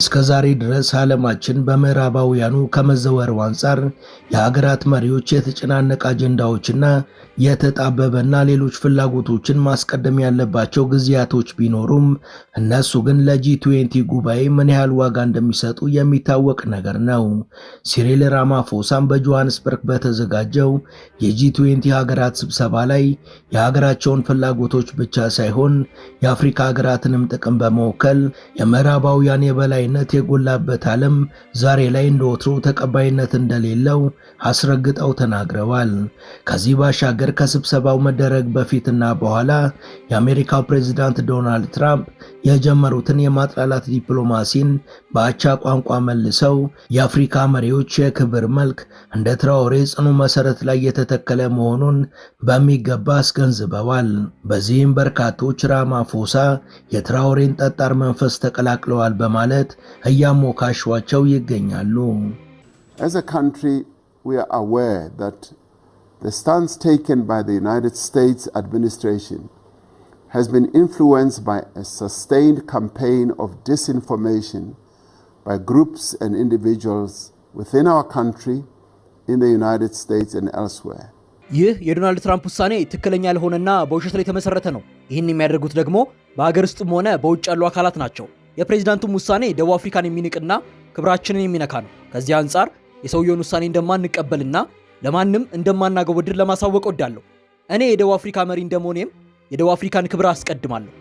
እስከዛሬ ድረስ ዓለማችን በምዕራባውያኑ ከመዘወሩ አንፃር የሀገራት መሪዎች የተጨናነቀ አጀንዳዎችና የተጣበበና ሌሎች ፍላጎቶችን ማስቀደም ያለባቸው ጊዜያቶች ቢኖሩም እነሱ ግን ለጂ20 ጉባኤ ምን ያህል ዋጋ እንደሚሰጡ የሚታወቅ ነገር ነው። ሲሪል ራማፎሳም በጆሃንስበርግ በተዘጋጀው የጂ20 ሀገራት ስብሰባ ላይ የሀገራቸውን ፍላጎቶች ብቻ ሳይሆን የአፍሪካ ሀገራትንም ጥቅም በመወከል የምዕራባውያን የበላይ የጎላበት ዓለም ዛሬ ላይ እንደወትሮ ተቀባይነት እንደሌለው አስረግጠው ተናግረዋል። ከዚህ ባሻገር ከስብሰባው መደረግ በፊትና በኋላ የአሜሪካው ፕሬዝዳንት ዶናልድ ትራምፕ የጀመሩትን የማጥላላት ዲፕሎማሲን በአቻ ቋንቋ መልሰው የአፍሪካ መሪዎች የክብር መልክ እንደ ትራኦሬ ጽኑ መሰረት ላይ የተተከለ መሆኑን በሚገባ አስገንዝበዋል። በዚህም በርካቶች ራማፎሳ የትራኦሬን ጠጣር መንፈስ ተቀላቅለዋል በማለት እያሞካሿቸው ይገኛሉ። As a country, we are aware that the stance taken by the United States administration has been influenced by a sustained campaign of disinformation by groups and individuals within our country, in the United States and elsewhere. ይህ የዶናልድ ትራምፕ ውሳኔ ትክክለኛ ያልሆነና በውሸት ላይ የተመሰረተ ነው። ይህን የሚያደርጉት ደግሞ በሀገር ውስጥም ሆነ በውጭ ያሉ አካላት ናቸው። የፕሬዝዳንቱም ውሳኔ ደቡብ አፍሪካን የሚንቅና ክብራችንን የሚነካ ነው። ከዚህ አንጻር የሰውየውን ውሳኔ እንደማንቀበልና ለማንም እንደማናጎበድር ለማሳወቅ ወዳለሁ። እኔ የደቡብ አፍሪካ መሪ እንደመሆኔም የደቡብ አፍሪካን ክብር አስቀድማለሁ።